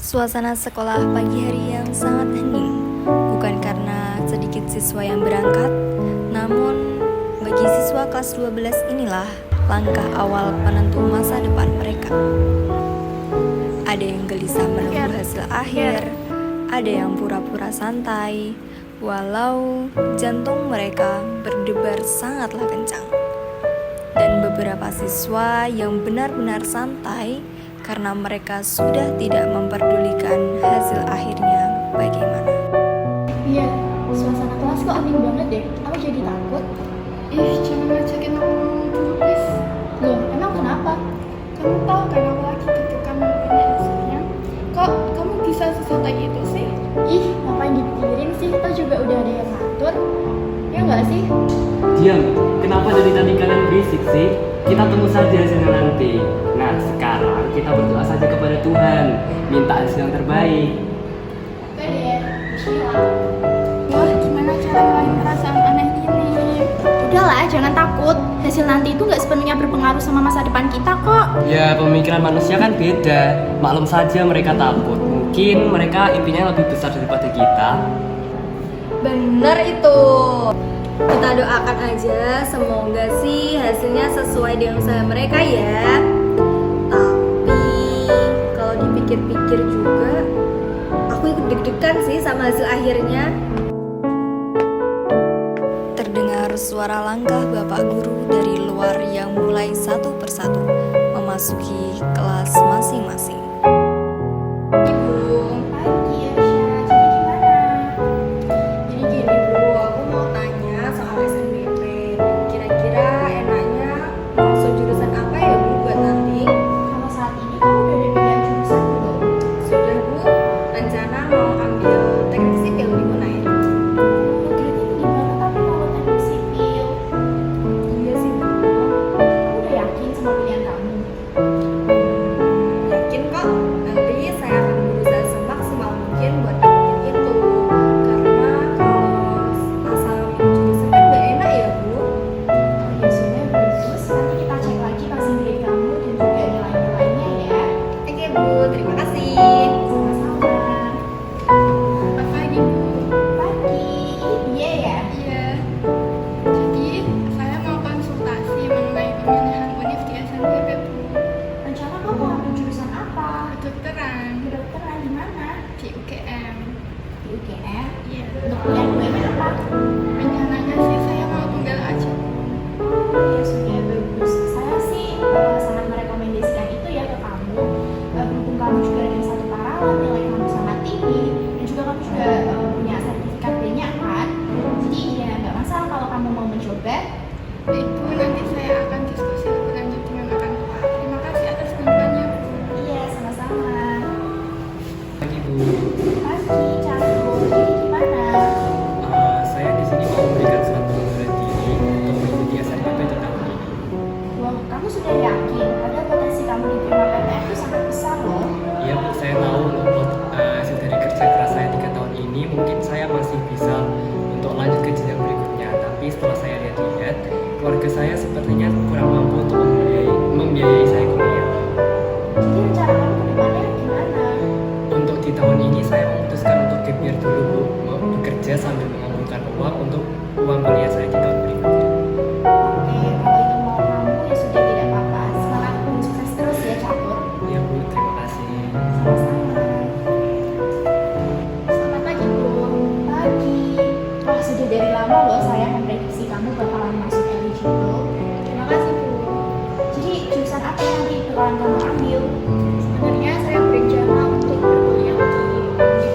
Suasana sekolah pagi hari yang sangat hening, bukan karena sedikit siswa yang berangkat, namun bagi siswa kelas 12 inilah langkah awal penentu masa depan mereka. Ada yang gelisah menunggu hasil akhir, ada yang pura-pura santai, walau jantung mereka berdebar sangatlah kencang. Dan beberapa siswa yang benar-benar santai karena mereka sudah tidak memperdulikan hasil akhirnya bagaimana. Iya, suasana kelas kok aneh banget deh. Aku jadi takut. Ih, jangan ngajakin aku ngomong dulu, please. Loh, emang kenapa? Kamu tahu kan aku lagi deg-degan menunggu hasilnya. Kok kamu bisa sesantai itu sih? Ih, ngapain dipikirin sih? Toh juga udah ada yang ngatur. Ya nggak sih? Diam, kenapa dari tadi kalian berisik sih? Kita tunggu saja hasilnya nanti. Nah, sekarang kita berdoa saja kepada Tuhan, minta hasil yang terbaik. Oke deh, bismillah. Wah, gimana cara ngelain perasaan aneh ini? Udahlah, jangan takut. Hasil nanti itu nggak sepenuhnya berpengaruh sama masa depan kita kok. Ya, pemikiran manusia kan beda. Maklum saja mereka takut. Mungkin mereka impiannya lebih besar daripada kita. Bener itu. Kita doakan aja semoga sih hasilnya sesuai dengan usaha mereka ya. Tapi kalau dipikir-pikir juga aku ikut deg-degan sih sama hasil akhirnya. Terdengar suara langkah bapak guru dari luar yang mulai satu persatu memasuki kelas masing-masing. Ibu, Pagi ya, Syah. Jadi gimana? jadi gini Bu, aku mau tanya soal SNBP. Kira-kira enaknya masuk jurusan apa ya Bu buat nanti? Kalau saat ini kamu udah ada pilihan jurusan belum? Sudah Bu, rencana mau ambil teknik sipil di Unair. Berarti gimana tapi kalau teknik sipil? Iya sih Bu, Kamu udah yakin sama pilihan kamu? yakin kok. Nanti saya akan berusaha semaksimal mungkin buat dapetin itu. Karena kalau asal jurusan kan gak enak ya Bu. Oh ya sudah, bagus. Nanti kita cek lagi passing grade kamu dan juga nilai-nilainya ya. Oke Bu, terima kasih. Sama-sama. Apa pagi, Bu? Pagi. Iya ya. Iya. Jadi, saya mau konsultasi mengenai pemilihan univ di SNBP, Bu. Rencana kamu mau ambil jurusan apa? Kedokteran Kedokteran di mana? di UGM. Di UGM. Iya. Untuk kuliah UGM apa? Rencananya sih saya mau tunggal aja. Oh ya sudah, bagus. Saya sih sangat merekomendasikan itu ya ke kamu. Berhubung kamu juga dengan satu paralel, nilai kamu sangat tinggi, dan juga kamu juga punya sertifikat banyak kan. Jadi ya nggak masalah kalau kamu mau mencoba. Baik, Bu, nanti saya akan diskusi lebih lanjut dengan orang tua. Terima kasih atas bantuannya, Bu. Iya, sama-sama. Pagi Bu, Pagi, Catur. Jadi gimana? Saya di sini mau memberikan surat pengunduran diri untuk mengikuti SNMP tahun ini. Wah, kamu sudah yakin? Padahal potensi kamu diterima PTN itu sangat besar loh. Iya Bu, saya tahu untuk hasil dari kerja keras saya 3 tahun ini mungkin saya masih bisa untuk lanjut ke jenjang berikutnya. Tapi setelah saya lihat-lihat, keluarga saya sepertinya kurang mampu untuk membiayai saya kuliah. Jadi rencana kamu ke depannya gimana? Untuk di tahun ini saya memutuskan untuk gap year dulu Bu, mau bekerja sambil mengumpulkan uang untuk uang kuliah saya di tahun berikutnya. Oke, kalau itu mau kamu ya sudah tidak apa-apa. Semangat dan sukses terus ya, Catur. Iya Bu, terima kasih. Sama-sama. Selamat pagi, Bu. Pagi. Wah, sudah dari lama loh saya memprediksi kamu bakalan masuk eligible. Terima kasih, Bu. Jadi jurusan apa yang nanti bakalan kamu ambil? Sebenarnya saya berencana untuk berkuliah di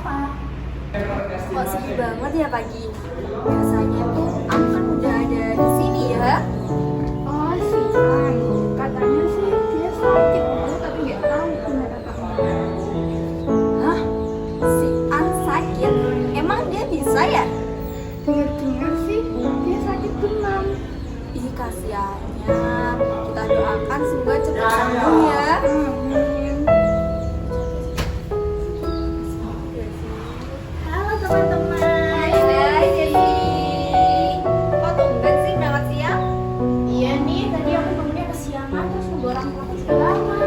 apa? Kok sepi banget ya pagi? Biasanya tuh aku kan udah ada di sini ya. Oh, siang. Katanya sih dia sakit dulu, tapi nggak tahu benar apa enggak. Hah? Si An sakit? Emang dia bisa ya? Dengar-dengar sih dia sakit demam. Ih kasihannya. Kita doakan semoga cepat sembuh ya. Halo teman-teman. Hai Jessy. Kok tumben sih berangkat siang? Iya nih, tadi aku bangunnya kesiangan terus nunggu orang tua aku juga lama.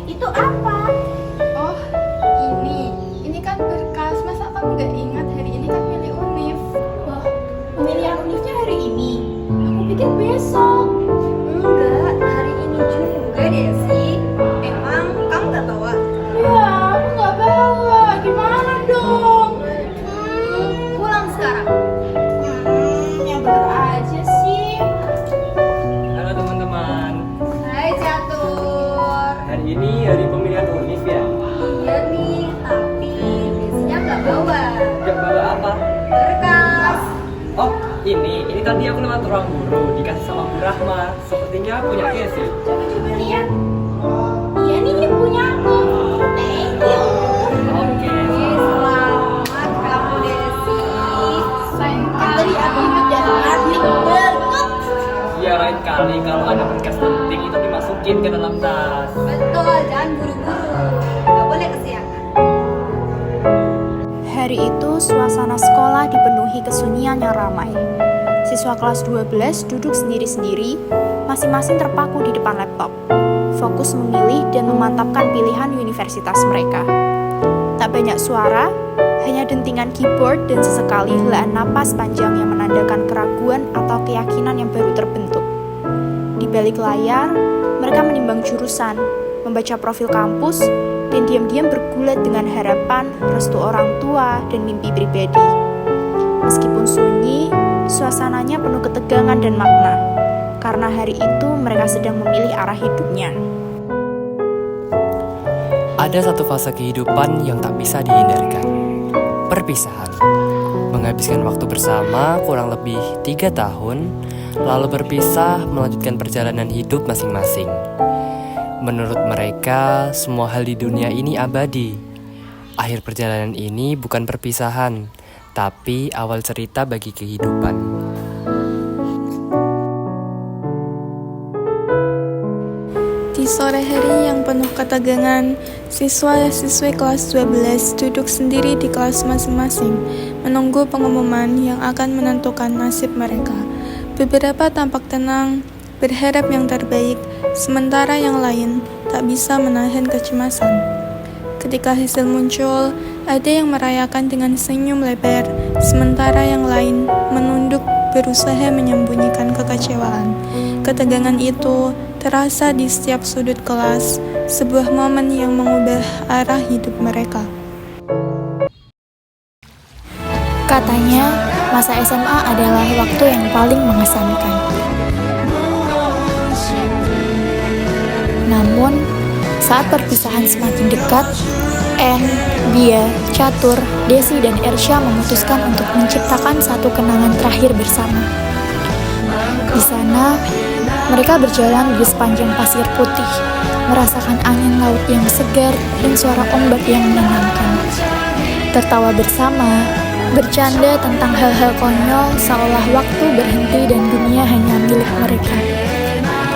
Itu apa? Oh, ini kan berkas. Masa kamu nggak ingat hari ini kan milih univ? Wah, pemilihan univnya hari ini. Aku pikir besok. Enggak, hari ini juga deh sih. Emang kamu gak bawa? Ya, aku nggak bawa. Gimana dong? Pulang sekarang. Yang bener aja sih. Halo teman-teman, Hai Catur. hari ini hari pemilihan univ ya? Iya nih, tapi biasanya gak bawa Gak bawa apa? berkas. Oh, ini tadi aku lewat ruang guru, dikasih sama Bu Rahma. Sepertinya punya Casey. Coba-coba lihat. Iya nih, ini punya aku. Thank you. Oke. Selamat kamu Desi. Sign Kan tadi aku udah ngetik banget. Iya, lain kali kalau ada berkas penting itu dimasukin ke dalam tas. Betul, jangan buru-buru. Gak boleh kesiangan. Hari itu suasana sekolah dipenuhi kesunyian yang ramai. Siswa kelas 12 duduk sendiri-sendiri, masing-masing terpaku di depan laptop, fokus memilih dan memantapkan pilihan universitas mereka. Tak banyak suara, hanya dentingan keyboard dan sesekali helaan napas panjang yang menandakan keraguan atau keyakinan yang baru terbentuk. Di balik layar, mereka menimbang jurusan, membaca profil kampus, dan diam-diam bergulat dengan harapan, restu orang tua, dan mimpi pribadi. Meskipun sunyi, suasananya penuh ketegangan dan makna, karena hari itu mereka sedang memilih arah hidupnya. Ada satu fase kehidupan yang tak bisa dihindarkan. Perpisahan. Menghabiskan waktu bersama kurang lebih 3 tahun, lalu berpisah melanjutkan perjalanan hidup masing-masing. Menurut mereka, semua hal di dunia ini abadi. Akhir perjalanan ini bukan perpisahan, tapi awal cerita bagi kehidupan. Di sore hari yang penuh ketegangan, siswa-siswi kelas 12 duduk sendiri di kelas masing-masing, menunggu pengumuman yang akan menentukan nasib mereka. Beberapa tampak tenang, berharap yang terbaik, sementara yang lain tak bisa menahan kecemasan. Ketika hasil muncul, ada yang merayakan dengan senyum lebar, sementara yang lain menunduk berusaha menyembunyikan kekecewaan. Ketegangan itu terasa di setiap sudut kelas, sebuah momen yang mengubah arah hidup mereka. Katanya, masa SMA adalah waktu yang paling mengesankan. Namun, saat perpisahan semakin dekat, Anne, Bia, Catur, Desi, dan Ersha memutuskan untuk menciptakan satu kenangan terakhir bersama. Di sana, mereka berjalan di sepanjang pasir putih, merasakan angin laut yang segar dan suara ombak yang menenangkan. Tertawa bersama, bercanda tentang hal-hal konyol seolah waktu berhenti dan dunia hanya milik mereka.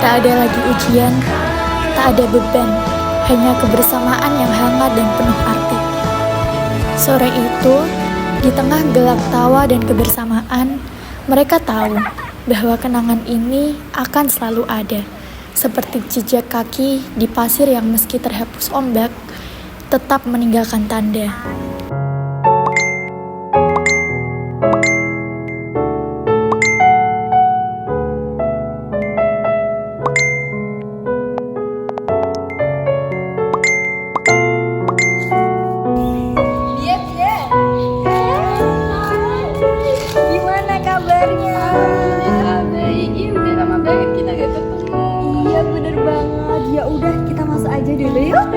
Tak ada lagi ujian, tak ada beban, hanya kebersamaan yang hangat dan penuh arti. Sore itu, di tengah gelap tawa dan kebersamaan, mereka tahu bahwa kenangan ini akan selalu ada, seperti jejak kaki di pasir yang meski terhapus ombak, tetap meninggalkan tanda. Gimana kabarnya? Baik, ini udah lama banget kita gak ketemu. Iya bener banget. Ya udah kita masuk aja dulu yuk.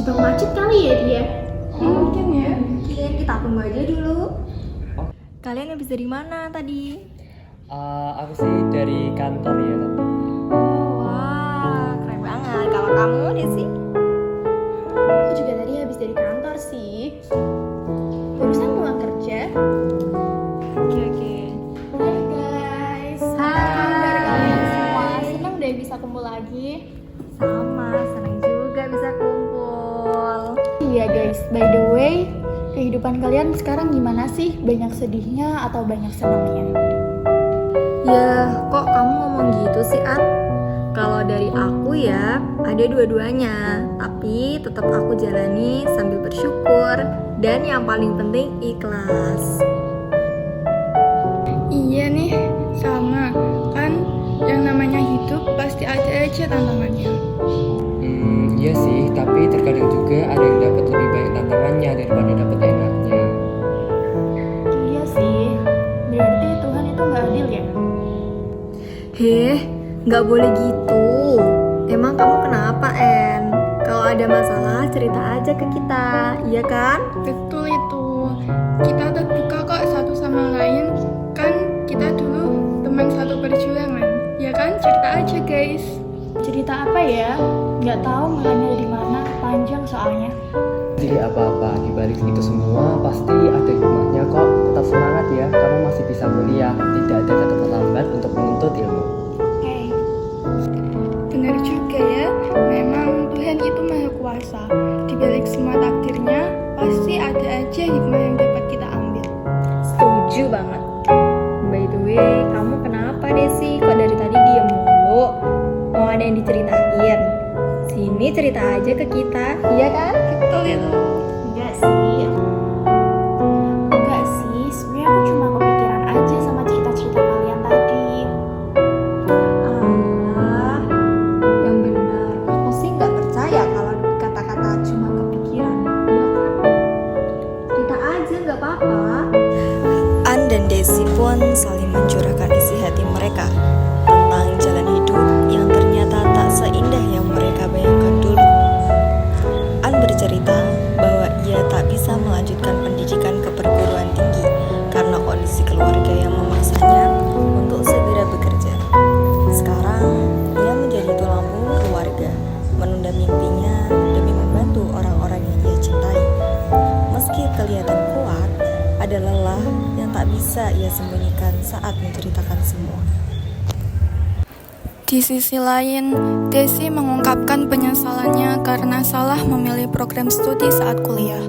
Terjebak macet kali ya dia. Mungkin ya. Mungkin kita tunggu aja dulu. Kalian habis dari mana tadi? Aku sih dari kantor ya tadi. Wah, keren banget. Kalau kamu, Desi? Aku juga tadi habis dari kantor sih. Barusan pulang kerja. Oke. Hai guys. Hai. Kalian semua senang deh bisa kumpul lagi. Sama, senang juga bisa kumpul. Iya guys, by the way, kehidupan kalian sekarang gimana sih? Banyak sedihnya atau banyak senangnya? Ya, kok kamu ngomong gitu sih, At? Kalau dari aku ya, ada dua-duanya. Tapi tetap aku jalani sambil bersyukur. Dan yang paling penting, ikhlas. Iya nih, sama. Kan yang namanya hidup pasti ada aja tantangannya. Iya sih, tapi terkadang juga ada yang dapat lebih banyak tantangannya daripada dapat enaknya. Iya sih, berarti Tuhan itu nggak adil ya? Heh, nggak boleh gitu. Emang kamu kenapa, En? Kalau ada masalah, cerita aja ke kita, iya kan? Betul itu. Kita terbuka kok satu sama lain. Kan kita dulu teman satu perjuangan. Ya kan, cerita aja guys. Cerita apa ya? Nggak tahu mulainya dari mana, panjang soalnya. Jadi apa-apa, dibalik itu semua pasti ada hikmahnya kok. Tetap semangat ya, kamu masih bisa kuliah. Tidak ada kata terlambat untuk menuntut ilmu. Oke. Benar juga ya, memang Tuhan itu maha kuasa. Di balik semua takdirnya, pasti ada aja hikmah yang dapat kita ambil. Setuju banget. By the way, kamu kenapa, Desi? Kok dari tadi diem mulu? Mau ada yang diceritain? Sini cerita aja ke kita, iya kan? Betul itu. Enggak sih. Enggak sih, sebenarnya aku cuma kepikiran aja sama cerita-cerita kalian tadi. Ah, yang benar. Aku sih nggak percaya kalau kata-kata cuma kepikiran. Iya kan? Cerita aja nggak apa-apa. An dan Desi pun saling mencurahkan isi hati mereka tentang jalan hidup yang ternyata tak seindah yang mereka bayangkan dulu. An bercerita bahwa ia tak bisa melanjutkan pendidikan ke perguruan tinggi karena kondisi keluarga yang memaksanya untuk segera bekerja. Sekarang, ia menjadi tulang punggung keluarga, menunda mimpinya demi membantu orang-orang yang ia cintai. Meski kelihatan kuat, ada lelah yang tak bisa ia sembunyikan saat menceritakan semua. Di sisi lain, Desi mengungkapkan penyesalannya karena salah memilih program studi saat kuliah.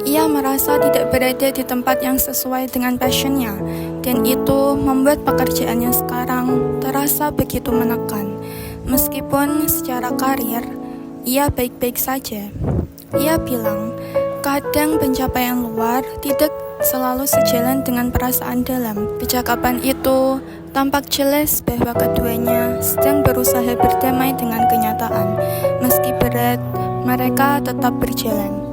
Ia merasa tidak berada di tempat yang sesuai dengan passionnya, dan itu membuat pekerjaannya sekarang terasa begitu menekan. Meskipun secara karir, ia baik-baik saja. Ia bilang, kadang pencapaian luar tidak selalu sejalan dengan perasaan dalam. Percakapan itu tampak jelas bahwa keduanya sedang berusaha berdamai dengan kenyataan. Meski berat, mereka tetap berjalan.